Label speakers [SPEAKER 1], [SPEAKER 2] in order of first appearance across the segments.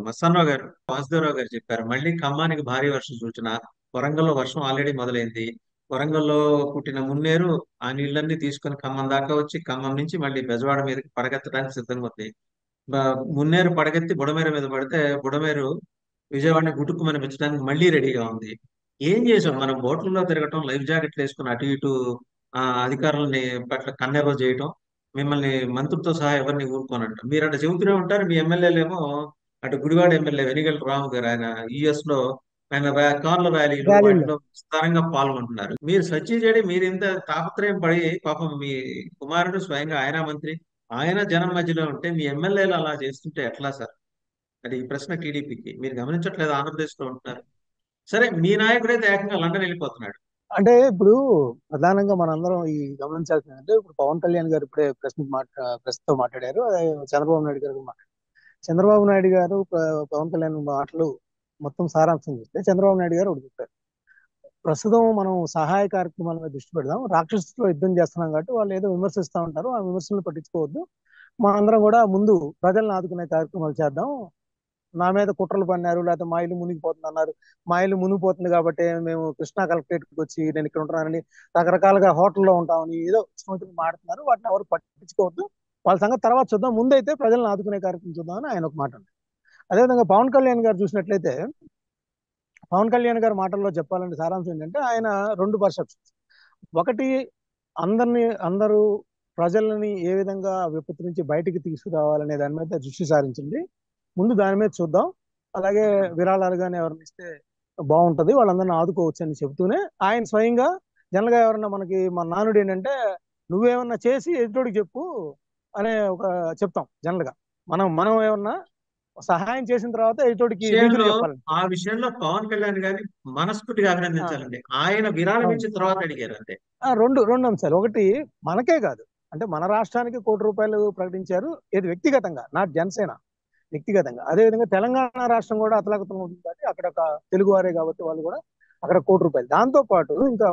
[SPEAKER 1] మస్తానరావు గారు, వాసుదేవరావు గారు చెప్పారు. మళ్ళీ ఖమ్మానికి భారీ వర్షం సూచన. వరంగల్లో వర్షం ఆల్రెడీ మొదలైంది. వరంగల్లో పుట్టిన మున్నేరు ఆ నీళ్ళన్నీ తీసుకొని ఖమ్మం దాకా వచ్చి ఖమ్మం నుంచి మళ్ళీ బెజవాడ మీదకి పడగెత్తడానికి సిద్ధంగా ఉంది. మున్నేరు పడగెత్తి బుడమేరు మీద పడితే బుడమేరు విజయవాడని గుటుక్కుమని పెంచడానికి మళ్ళీ రెడీగా ఉంది. ఏం చేసాం మనం? బోట్లలో తిరగటం, లైఫ్ జాకెట్లు వేసుకుని అటు ఇటు అధికారులని పట్ల కన్నెర్ర చేయటం, మిమ్మల్ని మంత్రులతో సహా ఎవరిని ఊరుకోనంట. మీరు అటు చెబుతూనే ఉంటారు. మీ ఎమ్మెల్యేలేమో అటు గుడివాడ ఎమ్మెల్యే వెనిగల్ రాము గారు, ఆయన యుఎస్ లో ఆయన కార్ల ర్యాలీలు
[SPEAKER 2] ర్యాలీలో.
[SPEAKER 1] వాటిలో విస్తారంగా పాల్గొంటున్నారు. మీరు సచ్చి చేయడి, మీరు ఇంత తాపత్రయం పడి పాపం మీ కుమారుడు స్వయంగా ఆయన మంత్రి, ఆయన జనం మధ్యలో ఉంటే మీ ఎమ్మెల్యేలు అలా చేస్తుంటే ఎట్లా సార్? అది ఈ ప్రశ్న టీడీపీకి. మీరు గమనించట్లేదు? ఆంధ్రప్రదేశ్ లో ఉంటున్నారు. సరే, మీ నాయకుడైతే ఏకంగా లండన్ వెళ్ళిపోతున్నాడు.
[SPEAKER 2] అంటే ఇప్పుడు ప్రధానంగా మనందరం ఈ గమనించాల్సింది అంటే ఇప్పుడు పవన్ కళ్యాణ్ గారు ఇప్పుడే ప్రెస్ తో మాట్లాడారు. అదే చంద్రబాబు నాయుడు గారు కూడా మాట్లాడారు. చంద్రబాబు నాయుడు గారు పవన్ కళ్యాణ్ మాటలు మొత్తం సారాంశం చూస్తే చంద్రబాబు నాయుడు గారు ఒకటి చెప్పారు. ప్రస్తుతం మనం సహాయ కార్యక్రమాల మీద దృష్టి పెడదాం. రాక్షసులతో యుద్ధం చేస్తున్నాం కాబట్టి వాళ్ళు ఏదో విమర్శిస్తూ ఉంటారు, ఆ విమర్శలను పట్టించుకోవద్దు. మా అందరం కూడా ముందు ప్రజలను ఆదుకునే కార్యక్రమాలు చేద్దాం. నా మీద కుట్రలు పన్నారు, లేకపోతే మా ఇల్లు మునిగిపోతుంది అన్నారు. మా ఇల్లు మునిగిపోతుంది కాబట్టి మేము కృష్ణా కలెక్టరేట్కి వచ్చి నేను ఇక్కడ ఉంటున్నానని, రకరకాలుగా హోటల్లో ఉంటామని ఏదో స్మృతిని మాడుతున్నారు. వాటిని ఎవరు పట్టించుకోవద్దు. వాళ్ళ సంగతి తర్వాత చూద్దాం, ముందైతే ప్రజలను ఆదుకునే కార్యక్రమం చూద్దామని ఆయన ఒక మాట అన్నారు. అదేవిధంగా పవన్ కళ్యాణ్ గారు చూసినట్లయితే, పవన్ కళ్యాణ్ గారి మాటల్లో చెప్పాలంటే సారాంశం ఏంటంటే ఆయన రెండు పర్సెప్షన్స్. ఒకటి, అందరూ ప్రజలని ఏ విధంగా విపత్తు నుంచి బయటికి తీసుకురావాలనే దాని మీద దృష్టి సారించింది. ముందు దాని మీద చూద్దాం. అలాగే విరాళాలు కానీ ఎవరిని ఇస్తే బాగుంటది, వాళ్ళందరినీ ఆదుకోవచ్చు అని చెబుతూనే ఆయన స్వయంగా జనరల్ గా ఎవరన్నా మనకి మన నానుడు ఏంటంటే నువ్వేమన్నా చేసి ఎదుటోడికి చెప్పు అనే ఒక చెప్తాం జనరల్ గా. మనం ఏమన్నా సహాయం చేసిన తర్వాత ఎదుటోడికి నీతులు
[SPEAKER 1] విషయంలో
[SPEAKER 2] చెప్పాలండి.
[SPEAKER 1] ఆ విషయంలో పవన్ కళ్యాణ్ గారిని మనస్ఫూర్తిగా
[SPEAKER 2] ఆ,
[SPEAKER 1] అభినందించాలండి. ఆయన విరాళం
[SPEAKER 2] అవును.
[SPEAKER 1] ఇచ్చిన తర్వాత అడిగారు అంతే.
[SPEAKER 2] రెండు రెండు అంశాలు. ఒకటి, మనకే కాదు, అంటే మన రాష్ట్రానికి ₹1 కోటి ప్రకటించారు. ఇది వ్యక్తిగతంగా, నాట్ జనసేన, వ్యక్తిగతంగా. అదేవిధంగా తెలంగాణ రాష్ట్రం కూడా అతలాకుతలం అవుతుంది కాబట్టి అక్కడ ఒక తెలుగువారే కాబట్టి వాళ్ళు కూడా అక్కడ ₹1 కోటి. దాంతో పాటు ఇంకా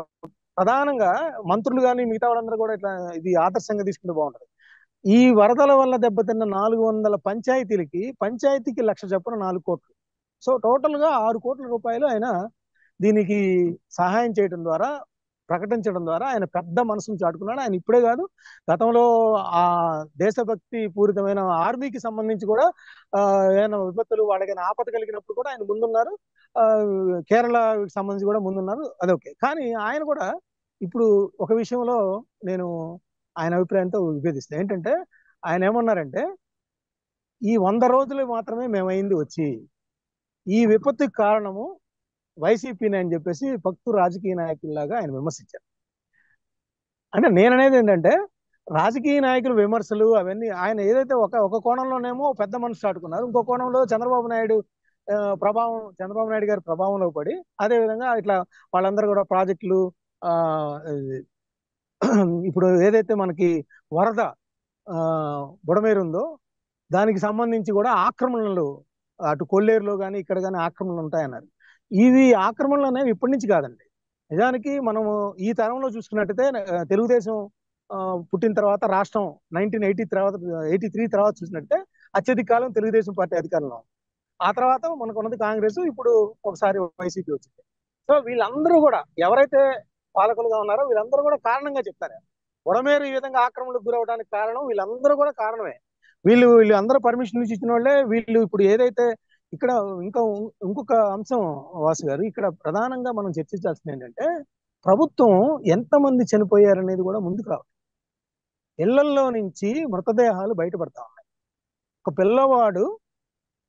[SPEAKER 2] ప్రధానంగా మంత్రులు కానీ మిగతా వాళ్ళందరూ కూడా ఇట్లా ఇది ఆదర్శంగా తీసుకుంటే బాగుంటది. ఈ వరదల వల్ల దెబ్బతిన్న 400 పంచాయతీకి 1,00,000 చొప్పున 4 కోట్లు. సో టోటల్ గా ₹6 కోట్ల ఆయన దీనికి సహాయం చేయడం ద్వారా, ప్రకటించడం ద్వారా ఆయన పెద్ద మనసును చాటుకున్నాడు. ఆయన ఇప్పుడే కాదు, గతంలో ఆ దేశభక్తి పూరితమైన ఆర్మీకి సంబంధించి కూడా ఏమైనా విపత్తులు వాళ్ళకైనా ఆపద కలిగినప్పుడు కూడా ఆయన ముందున్నారు. ఆ, కేరళకి సంబంధించి కూడా ముందున్నారు. అదొకే. కానీ ఆయన కూడా ఇప్పుడు ఒక విషయంలో నేను ఆయన అభిప్రాయంతో విభేదిస్తాను. ఏంటంటే ఆయన ఏమన్నారంటే ఈ 100 రోజులు మాత్రమే మేమైంది వచ్చి, ఈ విపత్తుకి కారణము వైసీపీని అని చెప్పేసి భక్తు రాజకీయ నాయకుల్లాగా ఆయన విమర్శించారు. అంటే నేననేది ఏంటంటే రాజకీయ నాయకుల విమర్శలు అవన్నీ ఆయన ఏదైతే ఒక ఒక కోణంలోనేమో పెద్ద మనసు చాటుకున్నారు, ఇంకో కోణంలో చంద్రబాబు నాయుడు గారి ప్రభావంలో పడి అదే విధంగా ఇట్లా వాళ్ళందరూ కూడా ప్రాజెక్టులు, ఆ ఇప్పుడు ఏదైతే మనకి వరద ఆ బుడమేరు ఉందో దానికి సంబంధించి కూడా ఆక్రమణలు అటు కొల్లేరులో కానీ ఇక్కడ కానీ ఆక్రమణలు ఉంటాయన్నారు. ఇవి ఆక్రమణలు అనేవి ఇప్పటి నుంచి కాదండి. నిజానికి మనము ఈ తరంలో చూసుకున్నట్టయితే తెలుగుదేశం పుట్టిన తర్వాత రాష్ట్రం 1983 తర్వాత చూసినట్టే అత్యధిక కాలం తెలుగుదేశం పార్టీ అధికారంలో ఉంది. ఆ తర్వాత మనకు ఉన్నది కాంగ్రెస్, ఇప్పుడు ఒకసారి వైసీపీ వచ్చింది. సో వీళ్ళందరూ కూడా ఎవరైతే పాలకులుగా ఉన్నారో వీళ్ళందరూ కూడా కారణంగా చెప్తారు. బుడమేరు ఈ విధంగా ఆక్రమణకు గురవడానికి కారణం వీళ్ళందరూ కూడా కారణమే. వీళ్ళు అందరూ పర్మిషన్ నుంచి ఇచ్చిన వాళ్ళే. వీళ్ళు ఇప్పుడు ఏదైతే ఇక్కడ ఇంకా ఇంకొక అంశం, వాసు గారు, ఇక్కడ ప్రధానంగా మనం చర్చించాల్సింది ఏంటంటే ప్రభుత్వం ఎంతమంది చనిపోయారనేది కూడా ముందుకు రావాలి. ఇళ్లల్లో నుంచి మృతదేహాలు బయటపడతా ఉన్నాయి. ఒక పిల్లవాడు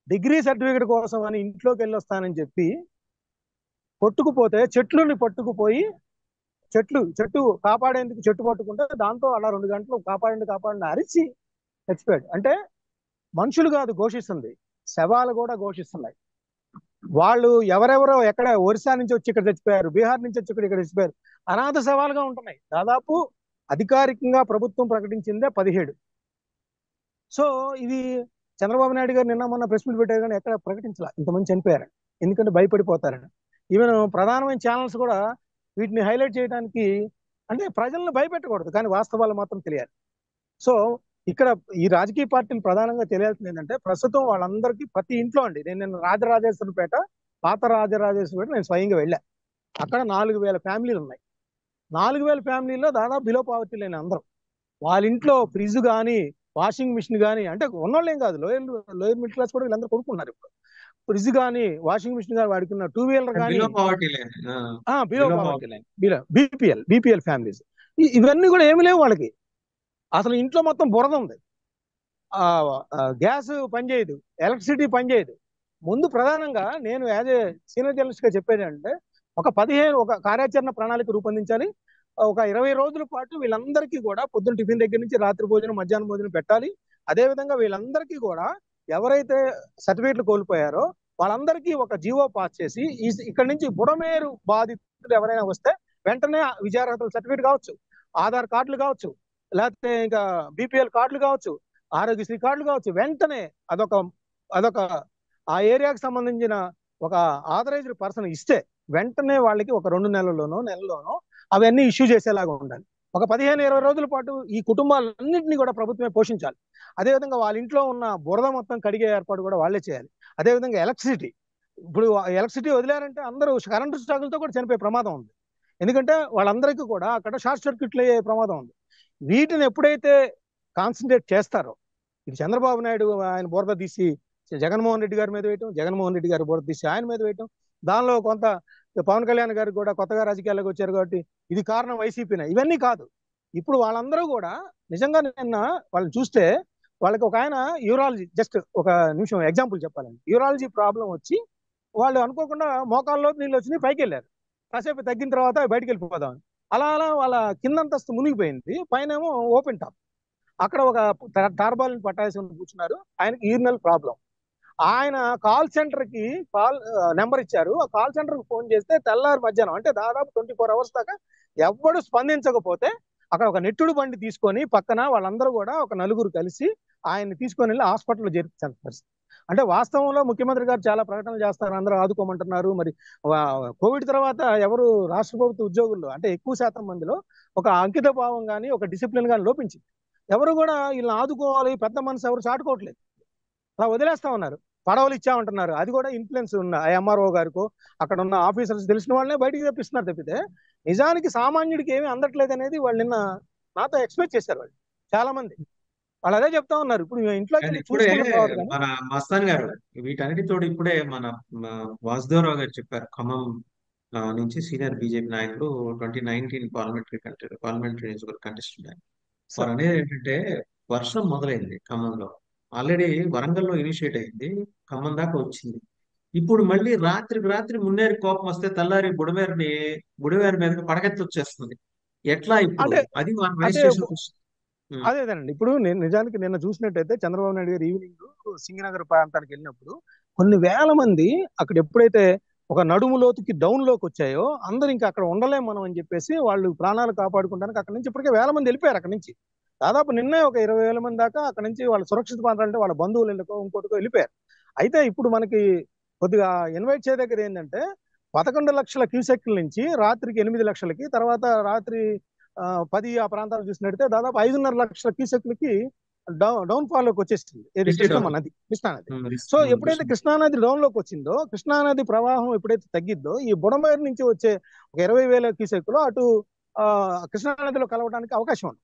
[SPEAKER 2] డిగ్రీ సర్టిఫికేట్ కోసం అని ఇంట్లోకి వెళ్ళొస్తానని చెప్పి కొట్టుకుపోతే చెట్లుని పట్టుకుపోయి చెట్టు కాపాడేందుకు చెట్టు పట్టుకుంటే దాంతో అలా 2 గంటలు కాపాడండి అరిచి చచ్చిపోయాడు. అంటే మనుషులు కాదు ఘోషిస్తుంది, శవాలు కూడా ఘోషిస్తున్నాయి. వాళ్ళు ఎవరెవరో ఎక్కడ ఒరిస్సా నుంచి వచ్చి ఇక్కడ చచ్చిపోయారు, బీహార్ నుంచి వచ్చి ఇక్కడ చచ్చిపోయారు, అనాథ శవాలుగా ఉంటున్నాయి. దాదాపు అధికారికంగా ప్రభుత్వం ప్రకటించిందే 17. సో ఇది చంద్రబాబు నాయుడు గారు నిన్న మొన్న ప్రెస్ మీట్ పెట్టారు కానీ ఎక్కడ ప్రకటించాల ఇంతమంది చనిపోయారని. ఎందుకంటే భయపడిపోతారని. ఈవెన్ ప్రధానమైన ఛానల్స్ కూడా వీటిని హైలైట్ చేయడానికి, అంటే ప్రజలను భయపెట్టకూడదు కానీ వాస్తవాలు మాత్రం తెలియాలి. సో ఇక్కడ ఈ రాజకీయ పార్టీలు ప్రధానంగా తెలియాల్సింది ఏంటంటే ప్రస్తుతం వాళ్ళందరికీ ప్రతి ఇంట్లో అండి, నేను రాజరాజేశ్వరపేట, పాత రాజరాజేశ్వరపేట నేను స్వయంగా వెళ్ళా. అక్కడ 4,000 ఫ్యామిలీలు ఉన్నాయి. 4,000 ఫ్యామిలీలో దాదాపు బిలో పావర్టీ లేని అందరూ వాళ్ళ ఇంట్లో ఫ్రిడ్జ్ కానీ, వాషింగ్ మిషన్ కానీ, అంటే ఉన్నోళ్ళు ఏం కాదు, లోయర్ మిడిల్ క్లాస్ కూడా వీళ్ళందరూ కొనుక్కున్నారు ఇప్పుడు. ఫ్రిడ్జ్ కానీ, వాషింగ్ మిషన్ కానీ, వాడుకున్న టూ వీలర్ కానీ,
[SPEAKER 1] below poverty line.
[SPEAKER 2] Below
[SPEAKER 1] below
[SPEAKER 2] poverty
[SPEAKER 1] poverty.
[SPEAKER 2] Line, BPL families. ఇవన్నీ కూడా ఏమి లేవు వాళ్ళకి. అసలు ఇంట్లో మొత్తం బురద ఉంది. ఆ గ్యాస్ పనిచేయదు, ఎలక్ట్రిసిటీ పనిచేయదు. ముందు ప్రధానంగా నేను యాజ్ ఏ సీనియర్ జర్నలిస్ట్ గా చెప్పేది అంటే ఒక కార్యాచరణ ప్రణాళిక రూపొందించాలి. ఒక 20 రోజుల పాటు వీళ్ళందరికీ కూడా పొద్దున్న టిఫిన్ దగ్గర నుంచి రాత్రి భోజనం, మధ్యాహ్నం భోజనం పెట్టాలి. అదేవిధంగా వీళ్ళందరికీ కూడా ఎవరైతే సర్టిఫికేట్లు కోల్పోయారో వాళ్ళందరికీ ఒక జీవో పాస్ చేసి ఇక్కడ నుంచి బుడమేరు బాధితులు ఎవరైనా వస్తే వెంటనే విద్యార్హతల సర్టిఫికేట్ కావచ్చు, ఆధార్ కార్డులు కావచ్చు, లేకపోతే ఇంకా బీపీఎల్ కార్డులు కావచ్చు, ఆరోగ్యశ్రీ కార్డులు కావచ్చు, వెంటనే అదొక అదొక ఆ ఏరియాకి సంబంధించిన ఒక ఆథరైజ్డ్ పర్సన్ ఇస్తే వెంటనే వాళ్ళకి ఒక 2 నెలల్లోనో అవన్నీ ఇష్యూ చేసేలాగా ఉండాలి. ఒక 15-20 రోజుల పాటు ఈ కుటుంబాలన్నింటినీ కూడా ప్రభుత్వమే పోషించాలి. అదేవిధంగా వాళ్ళ ఇంట్లో ఉన్న బురద మొత్తం కడిగే ఏర్పాటు కూడా వాళ్ళే చేయాలి. అదేవిధంగా ఎలక్ట్రిసిటీ, ఇప్పుడు ఎలక్ట్రిసిటీ వదిలేరంటే అందరూ కరెంటు స్ట్రగుల్తో కూడా చనిపోయే ప్రమాదం ఉంది. ఎందుకంటే వాళ్ళందరికీ కూడా అక్కడ షార్ట్ సర్క్యూట్లు అయ్యే ప్రమాదం ఉంది. వీటిని ఎప్పుడైతే కాన్సన్ట్రేట్ చేస్తారో, ఇది చంద్రబాబు నాయుడు ఆయన బురద తీసి జగన్మోహన్ రెడ్డి గారి మీద వేయటం, జగన్మోహన్ రెడ్డి గారి బురద తీసి ఆయన మీద వేయటం, దానిలో కొంత పవన్ కళ్యాణ్ గారికి కూడా కొత్తగా రాజకీయాల్లోకి వచ్చారు కాబట్టి ఇది కారణం వైసీపీనే, ఇవన్నీ కాదు. ఇప్పుడు వాళ్ళందరూ కూడా నిజంగా నిన్న వాళ్ళని చూస్తే వాళ్ళకి ఒక ఆయన యూరాలజీ, జస్ట్ ఒక నిమిషం ఎగ్జాంపుల్ చెప్పాలండి, యూరాలజీ ప్రాబ్లం వచ్చి వాళ్ళు అనుకోకుండా మోకాల్లో నీళ్ళు వచ్చినాయి, పైకి వెళ్ళారు. కాసేపు తగ్గిన తర్వాత బయటికి వెళ్ళిపోదాం, అలా అలా వాళ్ళ కిందంతస్తు మునిగిపోయింది, పైన ఏమో ఓపెన్ టాప్. అక్కడ ఒక టార్బాలిన్ పట్టాల్సి కూర్చున్నారు. ఆయనకి యూరినల్ ప్రాబ్లం. ఆయన కాల్ సెంటర్ కి నెంబర్ ఇచ్చారు. ఆ కాల్ సెంటర్ కి ఫోన్ చేస్తే తెల్లారి మధ్యాహ్నం, అంటే దాదాపు 24 అవర్స్ దాకా ఎవ్వడు స్పందించకపోతే అక్కడ ఒక నెట్టుడు బండి తీసుకొని పక్కన వాళ్ళందరూ కూడా ఒక నలుగురు కలిసి ఆయన్ని తీసుకొని వెళ్ళి హాస్పిటల్లో చేర్పించారు పరిస్థితి. అంటే వాస్తవంలో ముఖ్యమంత్రి గారు చాలా ప్రకటనలు చేస్తారు, అందరూ ఆదుకోమంటున్నారు. మరి కోవిడ్ తర్వాత ఎవరు రాష్ట్ర ప్రభుత్వ ఉద్యోగుల్లో అంటే ఎక్కువ శాతం మందిలో ఒక అంకిత భావం కానీ, ఒక డిసిప్లిన్ కానీ లోపించింది. ఎవరు కూడా వీళ్ళని ఆదుకోవాలి, పెద్ద మనసు ఎవరు చాటుకోవట్లేదు, అలా వదిలేస్తా ఉన్నారు. పడవలు ఇచ్చామంటున్నారు, అది కూడా ఇన్ఫ్లుయెన్స్ ఉన్న ఎంఆర్ఓ గారికో అక్కడ ఉన్న ఆఫీసర్స్ తెలిసిన వాళ్ళనే బయటికి తెప్పిస్తున్నారు తప్పితే నిజానికి సామాన్యుడికి ఏమీ అందట్లేదు అనేది వాళ్ళు నిన్న నాతో ఎక్స్పెక్ట్ చేశారు. వాళ్ళు చాలా మంది వాళ్ళు అదే చెప్తా ఉన్నారు. ఇప్పుడు ఇంట్లోకి
[SPEAKER 1] కానీ
[SPEAKER 2] వెళ్ళి
[SPEAKER 1] ఇప్పుడే
[SPEAKER 2] చూసుకుంటాం కాదు కానీ.
[SPEAKER 1] మన మస్తాన్ గారు, వీటన్నిటితోటి ఇప్పుడే మన వాసుదేవరావు గారు చెప్పారు, ఖమ్మం నుంచి సీనియర్ బీజేపీ నాయకుడు, 2019 పార్లమెంటరీ కంటెస్టెంట్ ఆయన. వారు
[SPEAKER 2] సార్,
[SPEAKER 1] అనేది ఏంటంటే వర్షం మొదలైంది ఖమ్మంలో, ఆల్రెడీ వరంగల్లో ఇనిషియేట్ అయింది, ఖమ్మం దాకా వచ్చింది. ఇప్పుడు మళ్ళీ రాత్రికి రాత్రి మున్నేరు కోపం వస్తే తెల్లారి బుడమేరు మీదకి పడకెత్తి వచ్చేస్తుంది. ఎట్లా ఇప్పుడు
[SPEAKER 2] అంటే
[SPEAKER 1] అది మన
[SPEAKER 2] అంటే
[SPEAKER 1] రిజిస్ట్రేషన్.
[SPEAKER 2] అదేనండి. ఇప్పుడు నేను నిజానికి నిన్న చూసినట్టయితే చంద్రబాబు నాయుడు గారు ఈవినింగ్ సింగనగర్ ప్రాంతానికి వెళ్ళినప్పుడు కొన్ని వేల మంది అక్కడ ఎప్పుడైతే ఒక నడుము లోతుకి డౌన్ లోకి వచ్చాయో అందరూ ఇంకా అక్కడ ఉండలేం మనం అని చెప్పేసి వాళ్ళు ప్రాణాలు కాపాడుకోవడానికి అక్కడ నుంచి ఇప్పటికే వేల మంది వెళ్ళిపోయారు. అక్కడ నుంచి దాదాపు నిన్నే ఒక 20,000 మంది దాకా అక్కడ నుంచి వాళ్ళ సురక్షిత ప్రాంతాలంటే వాళ్ళ బంధువులు వెళ్ళకో ఇంకోటికో వెళ్ళిపోయారు. అయితే ఇప్పుడు మనకి కొద్దిగా ఇన్వైట్ చేయదగ్గర ఏంటంటే 11 లక్షల క్యూసెక్ల నుంచి రాత్రికి 8 లక్షలకి, తర్వాత రాత్రి 10 ఆ ప్రాంతాలు చూసినట్టయితే దాదాపు 5.5 లక్షల క్యూసెక్లకి డౌన్ ఫాల్ లోకి వచ్చేసింది. ఏది కృష్ణానది. సో ఎప్పుడైతే కృష్ణానది డౌన్ లోకి వచ్చిందో, కృష్ణానది ప్రవాహం ఎప్పుడైతే తగ్గిద్దో ఈ బుడమేరు నుంచి వచ్చే ఒక 20,000 క్యూసెక్లు అటు కృష్ణానదిలో కలవడానికి అవకాశం ఉంది.